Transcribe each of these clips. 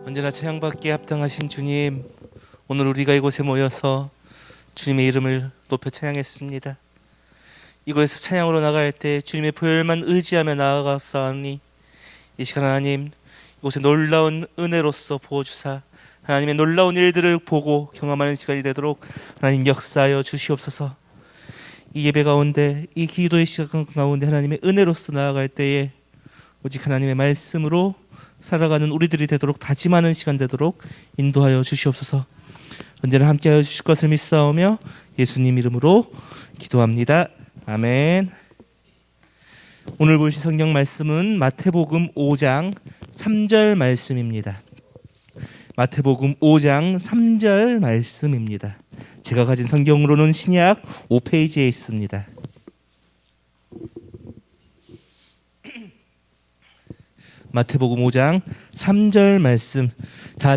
언제나 찬양받기에 합당하신 주님, 오늘 우리가 이곳에 모여서 주님의 이름을 높여 찬양했습니다. 이곳에서 찬양으로 나갈 때 주님의 보혈만 의지하며 나아가사오니 이 시간 하나님, 이곳에 놀라운 은혜로서 부어주사 하나님의 놀라운 일들을 보고 경험하는 시간이 되도록 하나님 역사하여 주시옵소서. 이 예배 가운데, 이 기도의 시간 가운데 하나님의 은혜로서 나아갈 때에 오직 하나님의 말씀으로 살아가는 우리들이 되도록, 다짐하는 시간 되도록 인도하여 주시옵소서. 언제나 함께하여 주실 것을 믿사오며 예수님 이름으로 기도합니다. 아멘. 오늘 보실 성경 말씀은 마태복음 5장 3절 말씀입니다. 마태복음 5장 3절 말씀입니다. 제가 가진 성경으로는 신약 5페이지에 있습니다. 마태복음 5장 3절 말씀 다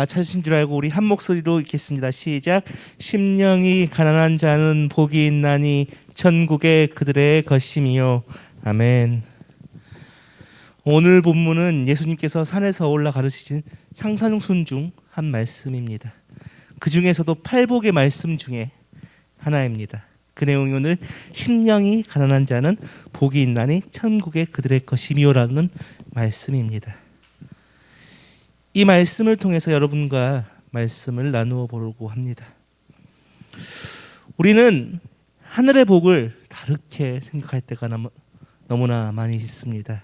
찾으신 줄 알고 우리 한 목소리로 읽겠습니다. 시작. 심령이 가난한 자는 복이 있나니 천국의 그들의 것임이요. 아멘. 오늘 본문은 예수님께서 산에서 올라 가르치신 상산순 중 한 말씀입니다. 그 중에서도 팔복의 말씀 중에 하나입니다. 그 내용이 오늘 심령이 가난한 자는 복이 있나니 천국의 그들의 것이미요라는 말씀입니다. 이 말씀을 통해서 여러분과 말씀을 나누어 보려고 합니다. 우리는 하늘의 복을 다르게 생각할 때가 너무나 많이 있습니다.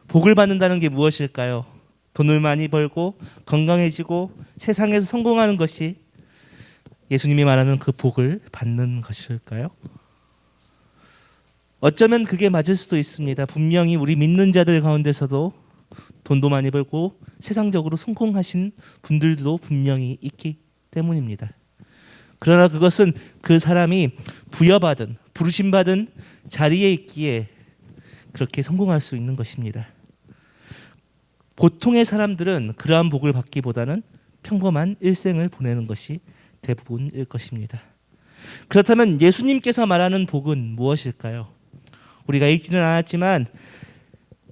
복을 받는다는 게 무엇일까요? 돈을 많이 벌고 건강해지고 세상에서 성공하는 것이 예수님이 말하는 그 복을 받는 것일까요? 어쩌면 그게 맞을 수도 있습니다. 분명히 우리 믿는 자들 가운데서도 돈도 많이 벌고 세상적으로 성공하신 분들도 분명히 있기 때문입니다. 그러나 그것은 그 사람이 부여받은, 부르심받은 자리에 있기에 그렇게 성공할 수 있는 것입니다. 보통의 사람들은 그러한 복을 받기보다는 평범한 일생을 보내는 것이 대부분일 것입니다. 그렇다면 예수님께서 말하는 복은 무엇일까요? 우리가 읽지는 않았지만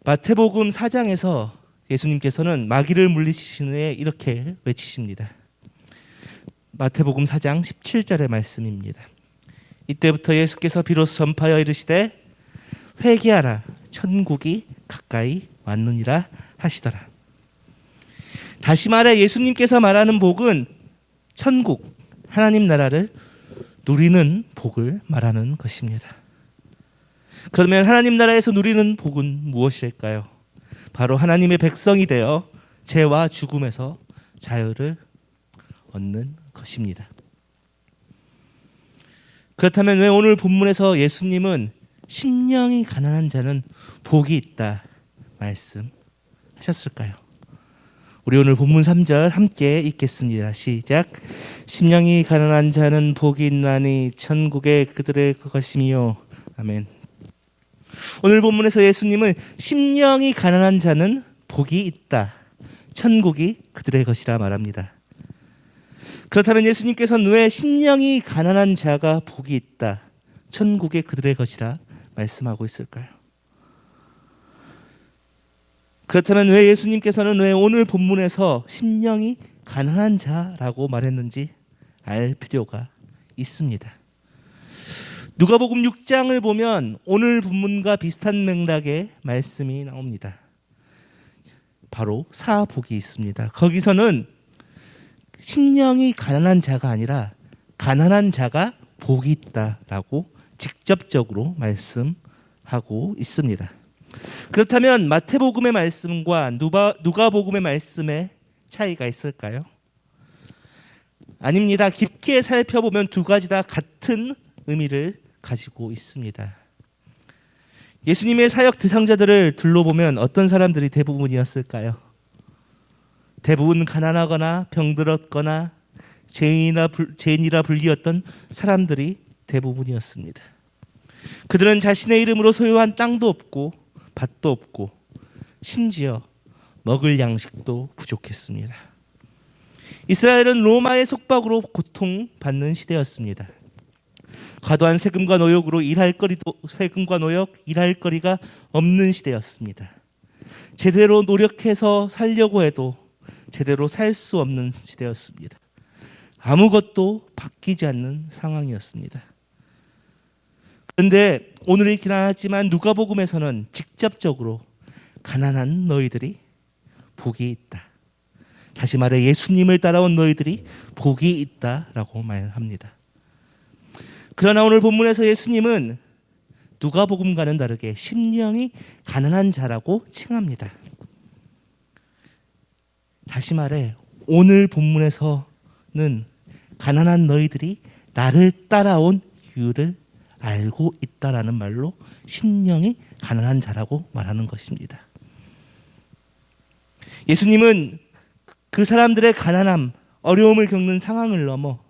마태복음 4장에서 예수님께서는 마귀를 물리치신 후에 이렇게 외치십니다. 마태복음 4장 17절의 말씀입니다. 이때부터 예수께서 비로소 전파하여 이르시되 회개하라, 천국이 가까이 왔느니라 하시더라. 다시 말해 예수님께서 말하는 복은 천국, 하나님 나라를 누리는 복을 말하는 것입니다. 그러면 하나님 나라에서 누리는 복은 무엇일까요? 바로 하나님의 백성이 되어 죄와 죽음에서 자유를 얻는 것입니다. 그렇다면 왜 오늘 본문에서 예수님은 심령이 가난한 자는 복이 있다 말씀하셨을까요? 우리 오늘 본문 3절 함께 읽겠습니다. 시작. 심령이 가난한 자는 복이 있나니 천국의 그들의 것이미요. 아멘. 오늘 본문에서 예수님은 심령이 가난한 자는 복이 있다, 천국이 그들의 것이라 말합니다. 그렇다면 예수님께서는 왜 심령이 가난한 자가 복이 있다, 천국의 그들의 것이라 말씀하고 있을까요? 그렇다면 왜 예수님께서는 왜 오늘 본문에서 심령이 가난한 자라고 말했는지 알 필요가 있습니다. 누가복음 6장을 보면 오늘 본문과 비슷한 맥락의 말씀이 나옵니다. 바로 사복이 있습니다. 거기서는 심령이 가난한 자가 아니라 가난한 자가 복이 있다라고 직접적으로 말씀하고 있습니다. 그렇다면 마태복음의 말씀과 누가복음의 말씀에 차이가 있을까요? 아닙니다. 깊게 살펴보면 두 가지 다 같은 의미를 가지고 있습니다. 예수님의 사역 대상자들을 둘러보면 어떤 사람들이 대부분이었을까요? 대부분 가난하거나 병들었거나 죄인이라 불리었던 사람들이 대부분이었습니다. 그들은 자신의 이름으로 소유한 땅도 없고 밭도 없고 심지어 먹을 양식도 부족했습니다. 이스라엘은 로마의 속박으로 고통받는 시대였습니다. 과도한 세금과 노역으로 일할 거리가 없는 시대였습니다. 제대로 노력해서 살려고 해도 제대로 살 수 없는 시대였습니다. 아무것도 바뀌지 않는 상황이었습니다. 그런데 오늘이 지나갔지만 누가복음에서는 직접적으로 가난한 너희들이 복이 있다. 다시 말해 예수님을 따라온 너희들이 복이 있다라고 말합니다. 그러나 오늘 본문에서 예수님은 누가복음과는 다르게 심령이 가난한 자라고 칭합니다. 다시 말해 오늘 본문에서는 가난한 너희들이 나를 따라온 이유를 알고 있다라는 말로 심령이 가난한 자라고 말하는 것입니다. 예수님은 그 사람들의 가난함, 어려움을 겪는 상황을 넘어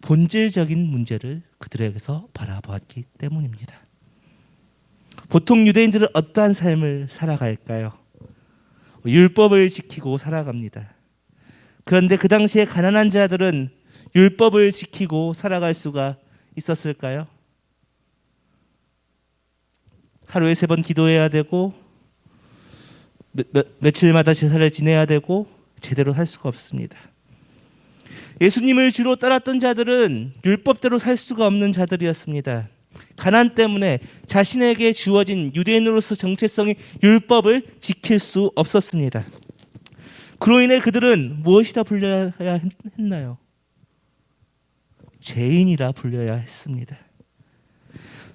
본질적인 문제를 그들에게서 바라보았기 때문입니다. 보통 유대인들은 어떠한 삶을 살아갈까요? 율법을 지키고 살아갑니다. 그런데 그 당시에 가난한 자들은 율법을 지키고 살아갈 수가 있었을까요? 하루에 3번 기도해야 되고 며칠마다 제사를 지내야 되고 제대로 살 수가 없습니다. 예수님을 주로 따랐던 자들은 율법대로 살 수가 없는 자들이었습니다. 가난 때문에 자신에게 주어진 유대인으로서 정체성의 율법을 지킬 수 없었습니다. 그로 인해 그들은 무엇이라 불려야 했나요? 죄인이라 불려야 했습니다.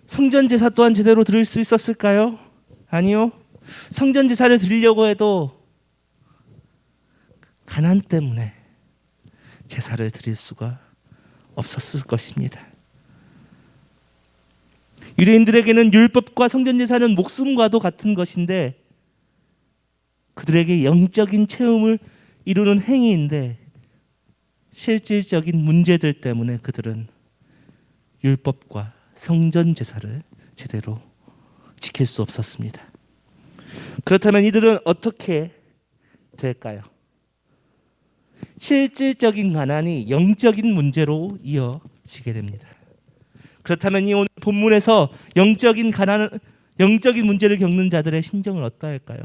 성전 제사 또한 제대로 드릴 수 있었을까요? 아니요. 성전 제사를 드리려고 해도 가난 때문에 제사를 드릴 수가 없었을 것입니다. 유대인들에게는 율법과 성전 제사는 목숨과도 같은 것인데 그들에게 영적인 체험을 이루는 행위인데 실질적인 문제들 때문에 그들은 율법과 성전 제사를 제대로 지킬 수 없었습니다. 그렇다면 이들은 어떻게 될까요? 실질적인 가난이 영적인 문제로 이어지게 됩니다. 그렇다면 이 오늘 본문에서 영적인 문제를 겪는 자들의 심정은 어떠할까요?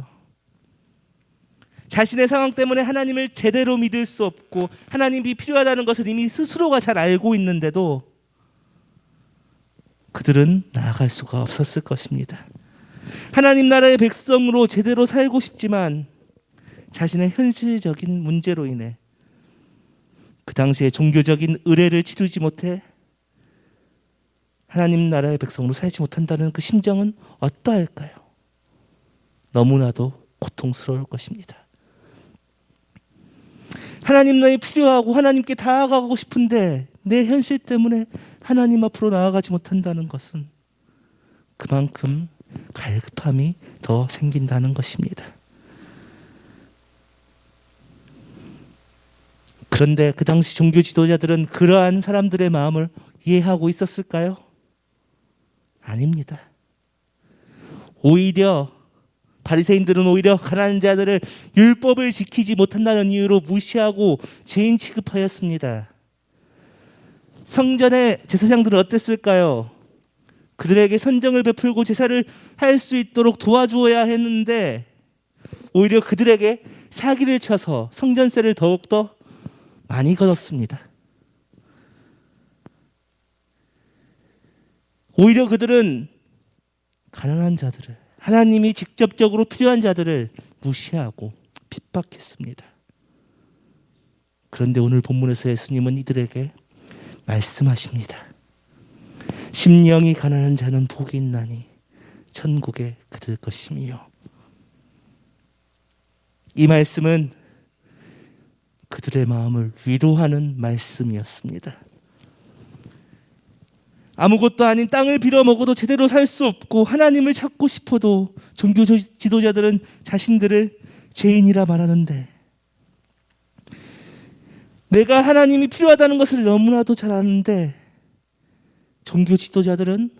자신의 상황 때문에 하나님을 제대로 믿을 수 없고 하나님이 필요하다는 것을 이미 스스로가 잘 알고 있는데도 그들은 나아갈 수가 없었을 것입니다. 하나님 나라의 백성으로 제대로 살고 싶지만 자신의 현실적인 문제로 인해 그 당시에 종교적인 의례를 치르지 못해 하나님 나라의 백성으로 살지 못한다는 그 심정은 어떠할까요? 너무나도 고통스러울 것입니다. 하나님 나라에 필요하고 하나님께 다가가고 싶은데 내 현실 때문에 하나님 앞으로 나아가지 못한다는 것은 그만큼 갈급함이 더 생긴다는 것입니다. 그런데 그 당시 종교 지도자들은 그러한 사람들의 마음을 이해하고 있었을까요? 아닙니다. 오히려 바리새인들은 오히려 가난한 자들을 율법을 지키지 못한다는 이유로 무시하고 죄인 취급하였습니다. 성전의 제사장들은 어땠을까요? 그들에게 선정을 베풀고 제사를 할 수 있도록 도와주어야 했는데 오히려 그들에게 사기를 쳐서 성전세를 더욱더 많이 걷었습니다. 오히려 그들은 가난한 자들을, 하나님이 직접적으로 필요한 자들을 무시하고 핍박했습니다. 그런데 오늘 본문에서 예수님은 이들에게 말씀하십니다. 심령이 가난한 자는 복이 있나니 천국에 그들 것이며. 이 말씀은 그들의 마음을 위로하는 말씀이었습니다. 아무것도 아닌 땅을 빌어먹어도 제대로 살 수 없고 하나님을 찾고 싶어도 종교 지도자들은 자신들을 죄인이라 말하는데 내가 하나님이 필요하다는 것을 너무나도 잘 아는데 종교 지도자들은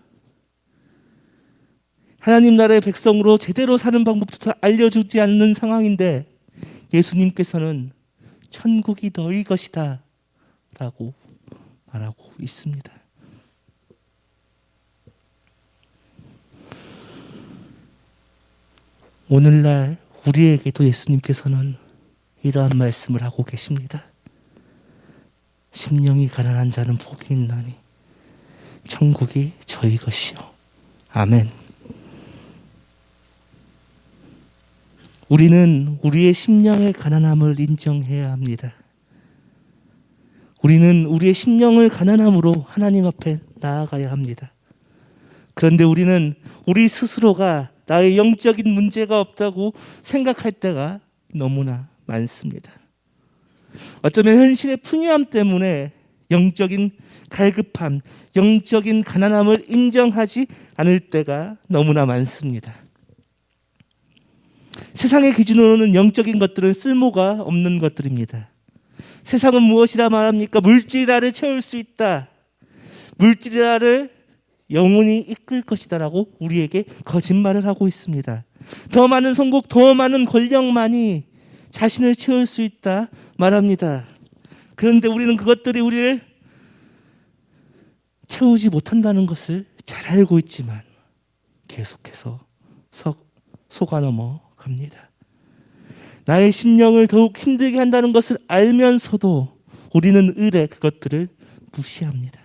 하나님 나라의 백성으로 제대로 사는 방법부터 알려주지 않는 상황인데 예수님께서는 천국이 너희 것이다 라고 말하고 있습니다. 오늘날 우리에게도 예수님께서는 이러한 말씀을 하고 계십니다. 심령이 가난한 자는 복이 있나니 천국이 저희 것이요. 아멘. 우리는 우리의 심령의 가난함을 인정해야 합니다. 우리는 우리의 심령을 가난함으로 하나님 앞에 나아가야 합니다. 그런데 우리는 우리 스스로가 나의 영적인 문제가 없다고 생각할 때가 너무나 많습니다. 어쩌면 현실의 풍요함 때문에 영적인 갈급함, 영적인 가난함을 인정하지 않을 때가 너무나 많습니다. 세상의 기준으로는 영적인 것들은 쓸모가 없는 것들입니다. 세상은 무엇이라 말합니까? 물질이라를 채울 수 있다. 물질이라를 영원히 이끌 것이다라고 우리에게 거짓말을 하고 있습니다. 더 많은 성공, 더 많은 권력만이 자신을 채울 수 있다 말합니다. 그런데 우리는 그것들이 우리를 채우지 못한다는 것을 잘 알고 있지만 계속해서 속아 넘어갑니다. 나의 심령을 더욱 힘들게 한다는 것을 알면서도 우리는 을에 그것들을 무시합니다.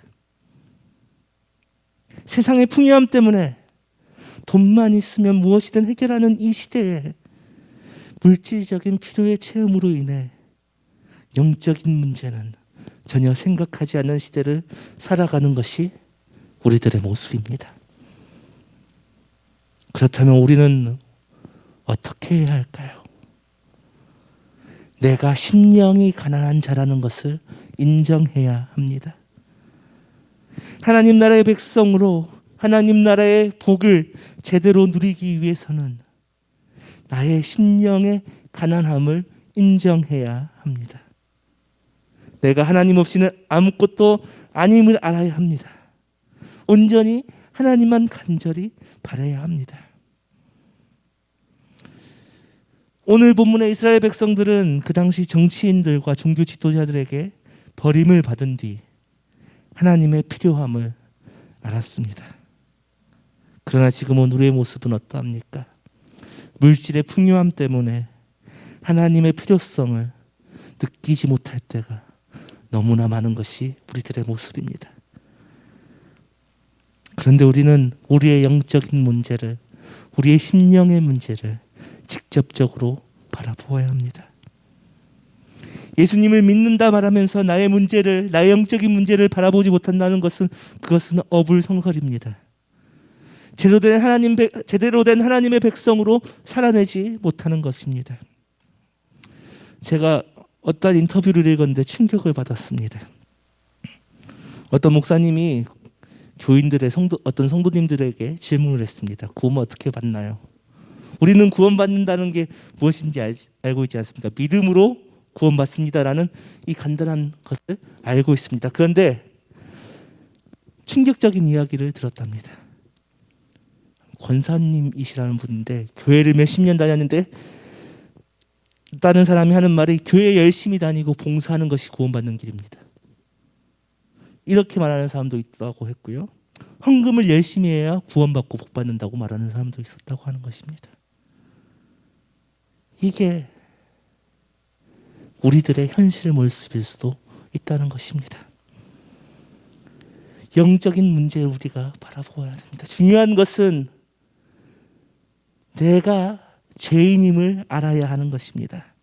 세상의 풍요함 때문에 돈만 있으면 무엇이든 해결하는 이 시대에 물질적인 필요의 채움으로 인해 영적인 문제는 전혀 생각하지 않는 시대를 살아가는 것이 우리들의 모습입니다. 그렇다면 우리는 어떻게 해야 할까요? 내가 심령이 가난한 자라는 것을 인정해야 합니다. 하나님 나라의 백성으로 하나님 나라의 복을 제대로 누리기 위해서는 나의 심령의 가난함을 인정해야 합니다. 내가 하나님 없이는 아무것도 아님을 알아야 합니다. 온전히 하나님만 간절히 바라야 합니다. 오늘 본문의 이스라엘 백성들은 그 당시 정치인들과 종교 지도자들에게 버림을 받은 뒤 하나님의 필요함을 알았습니다. 그러나 지금은 우리의 모습은 어떠합니까? 물질의 풍요함 때문에 하나님의 필요성을 느끼지 못할 때가 너무나 많은 것이 우리들의 모습입니다. 그런데 우리는 우리의 영적인 문제를, 우리의 심령의 문제를 직접적으로 바라보아야 합니다. 예수님을 믿는다 말하면서 나의 문제를, 나의 영적인 문제를 바라보지 못한다는 것은 그것은 어불성설입니다. 제대로 된 하나님의 백성으로 살아내지 못하는 것입니다. 제가 어떤 인터뷰를 읽었는데 충격을 받았습니다. 어떤 목사님이 교인들의 어떤 성도님들에게 질문을 했습니다. 구원 어떻게 받나요? 우리는 구원받는다는 게 무엇인지 알고 있지 않습니까? 믿음으로 구원받습니다라는 이 간단한 것을 알고 있습니다. 그런데 충격적인 이야기를 들었답니다. 권사님이시라는 분인데 교회를 몇십 년 다녔는데 다른 사람이 하는 말이 교회 열심히 다니고 봉사하는 것이 구원받는 길입니다. 이렇게 말하는 사람도 있다고 했고요. 헌금을 열심히 해야 구원받고 복받는다고 말하는 사람도 있었다고 하는 것입니다. 이게 우리들의 현실의 모습일 수도 있다는 것입니다. 영적인 문제를 우리가 바라보아야 됩니다. 중요한 것은 내가 죄인임을 알아야 하는 것입니다.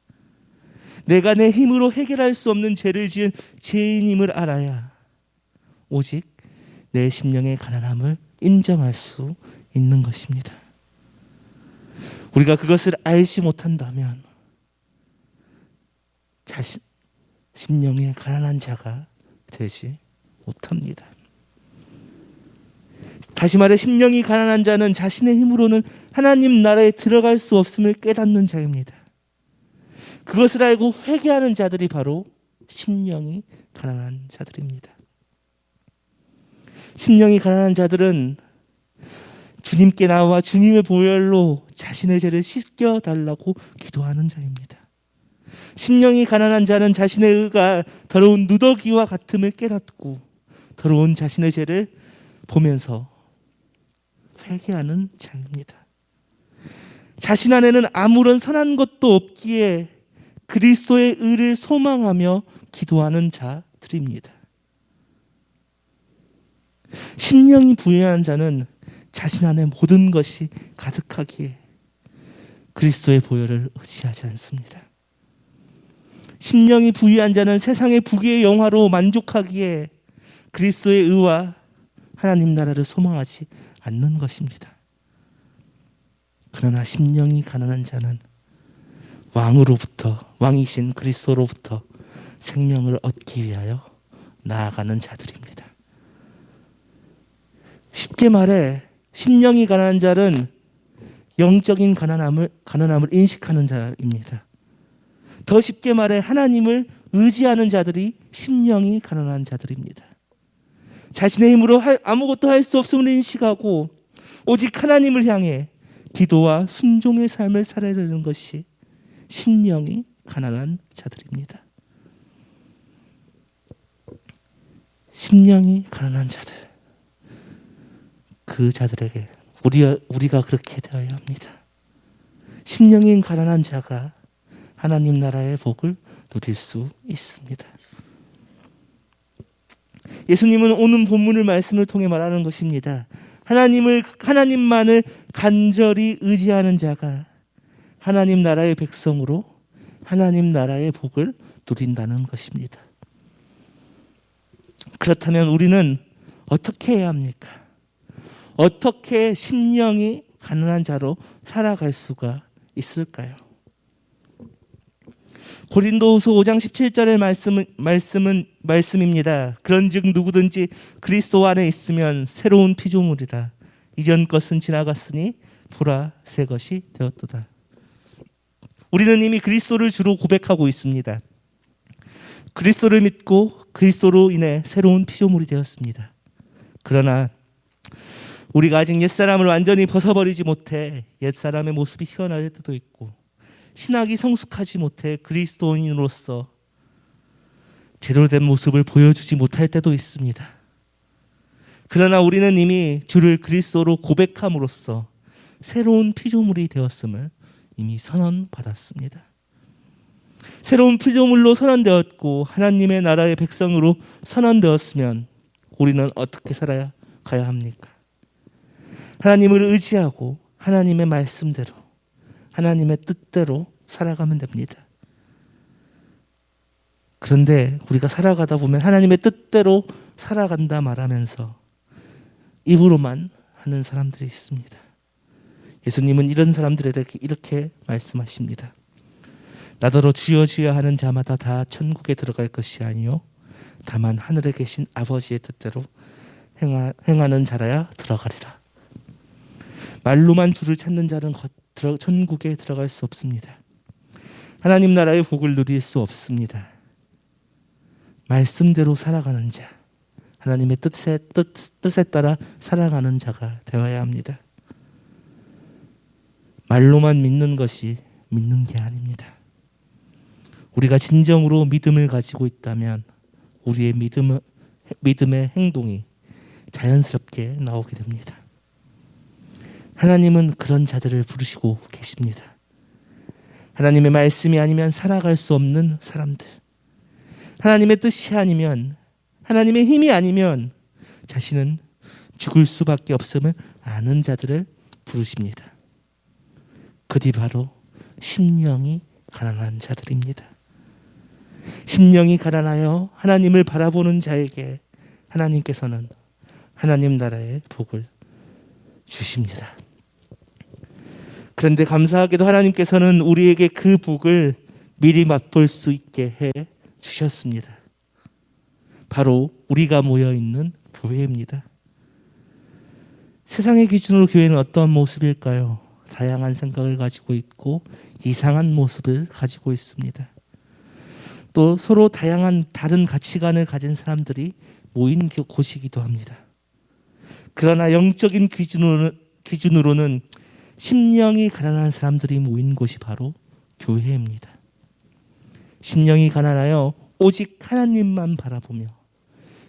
내가 내 힘으로 해결할 수 없는 죄를 지은 죄인임을 알아야 오직 내 심령의 가난함을 인정할 수 있는 것입니다. 우리가 그것을 알지 못한다면 심령의 가난한 자가 되지 못합니다. 다시 말해 심령이 가난한 자는 자신의 힘으로는 하나님 나라에 들어갈 수 없음을 깨닫는 자입니다. 그것을 알고 회개하는 자들이 바로 심령이 가난한 자들입니다. 심령이 가난한 자들은 주님께 나와 주님의 보혈로 자신의 죄를 씻겨달라고 기도하는 자입니다. 심령이 가난한 자는 자신의 의가 더러운 누더기와 같음을 깨닫고 더러운 자신의 죄를 보면서 회개하는 자입니다. 자신 안에는 아무런 선한 것도 없기에 그리스도의 의를 소망하며 기도하는 자들입니다. 심령이 부유한 자는 자신 안에 모든 것이 가득하기에 그리스도의 보혈을 의지하지 않습니다. 심령이 부유한 자는 세상의 부귀의 영화로 만족하기에 그리스도의 의와 하나님 나라를 소망하지 않는 것입니다. 그러나 심령이 가난한 자는 왕이신 그리스도로부터 생명을 얻기 위하여 나아가는 자들입니다. 쉽게 말해 심령이 가난한 자는 영적인 가난함을 인식하는 자입니다. 더 쉽게 말해 하나님을 의지하는 자들이 심령이 가난한 자들입니다. 자신의 힘으로 아무것도 할 수 없음을 인식하고 오직 하나님을 향해 기도와 순종의 삶을 살아야 되는 것이 심령이 가난한 자들입니다. 심령이 가난한 자들, 그 자들에게 우리가 그렇게 되어야 합니다. 심령이 가난한 자가 하나님 나라의 복을 누릴 수 있습니다. 예수님은 오늘 본문을 말씀을 통해 말하는 것입니다. 하나님만을 간절히 의지하는 자가 하나님 나라의 백성으로 하나님 나라의 복을 누린다는 것입니다. 그렇다면 우리는 어떻게 해야 합니까? 어떻게 심령이 가난한 자로 살아갈 수가 있을까요? 고린도후서 5장 17절의 말씀입니다. 그런즉 누구든지 그리스도 안에 있으면 새로운 피조물이라. 이전 것은 지나갔으니 보라 새 것이 되었도다. 우리는 이미 그리스도를 주로 고백하고 있습니다. 그리스도를 믿고 그리스도로 인해 새로운 피조물이 되었습니다. 그러나 우리가 아직 옛사람을 완전히 벗어버리지 못해 옛사람의 모습이 튀어나올 때도 있고 신학이 성숙하지 못해 그리스도인으로서 제대로 된 모습을 보여주지 못할 때도 있습니다. 그러나 우리는 이미 주를 그리스도로 고백함으로써 새로운 피조물이 되었음을 이미 선언받았습니다. 새로운 피조물로 선언되었고 하나님의 나라의 백성으로 선언되었으면 우리는 어떻게 살아가야 합니까? 하나님을 의지하고 하나님의 말씀대로 하나님의 뜻대로 살아가면 됩니다. 그런데 우리가 살아가다 보면 하나님의 뜻대로 살아간다 말하면서 입으로만 하는 사람들이 있습니다. 예수님은 이런 사람들에게 이렇게 말씀하십니다. 나더러 주여 주여 하는 자마다 다 천국에 들어갈 것이 아니요 다만 하늘에 계신 아버지의 뜻대로 행하는 자라야 들어가리라. 말로만 주를 찾는 자는 천국에 들어갈 수 없습니다. 하나님 나라의 복을 누릴 수 없습니다. 말씀대로 살아가는 자, 하나님의 뜻에 따라 살아가는 자가 되어야 합니다. 말로만 믿는 것이 믿는 게 아닙니다. 우리가 진정으로 믿음을 가지고 있다면 우리의 믿음의 행동이 자연스럽게 나오게 됩니다. 하나님은 그런 자들을 부르시고 계십니다. 하나님의 말씀이 아니면 살아갈 수 없는 사람들, 하나님의 뜻이 아니면, 하나님의 힘이 아니면 자신은 죽을 수밖에 없음을 아는 자들을 부르십니다. 그들이 바로 심령이 가난한 자들입니다. 심령이 가난하여 하나님을 바라보는 자에게 하나님께서는 하나님 나라의 복을 주십니다. 그런데 감사하게도 하나님께서는 우리에게 그 복을 미리 맛볼 수 있게 해 주셨습니다. 바로 우리가 모여있는 교회입니다. 세상의 기준으로 교회는 어떤 모습일까요? 다양한 생각을 가지고 있고 이상한 모습을 가지고 있습니다. 또 서로 다른 가치관을 가진 사람들이 모인 곳이기도 합니다. 그러나 영적인 기준으로는 심령이 가난한 사람들이 모인 곳이 바로 교회입니다. 심령이 가난하여 오직 하나님만 바라보며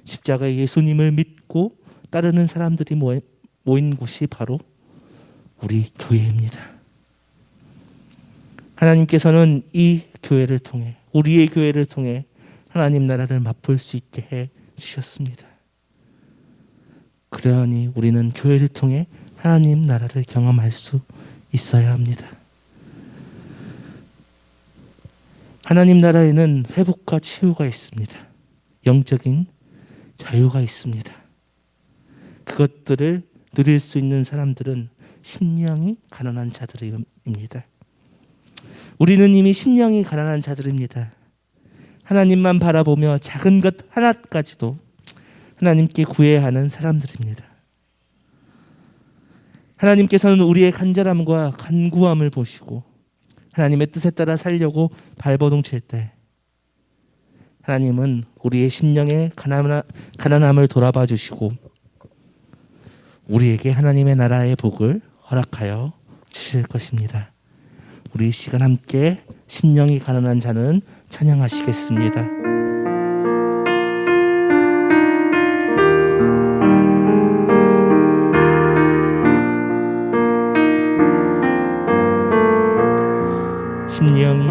십자가의 예수님을 믿고 따르는 사람들이 모인 곳이 바로 우리 교회입니다. 하나님께서는 이 교회를 통해, 우리의 교회를 통해 하나님 나라를 맛볼 수 있게 해 주셨습니다. 그러니 우리는 교회를 통해 하나님 나라를 경험할 수 있어야 합니다. 하나님 나라에는 회복과 치유가 있습니다. 영적인 자유가 있습니다. 그것들을 누릴 수 있는 사람들은 심령이 가난한 자들입니다. 우리는 이미 심령이 가난한 자들입니다. 하나님만 바라보며 작은 것 하나까지도 하나님께 구해야 하는 사람들입니다. 하나님께서는 우리의 간절함과 간구함을 보시고 하나님의 뜻에 따라 살려고 발버둥칠 때 하나님은 우리의 심령의 가난함을 돌아봐 주시고 우리에게 하나님의 나라의 복을 허락하여 주실 것입니다. 우리 이 시간 함께 심령이 가난한 자는 찬양하시겠습니다. 심령이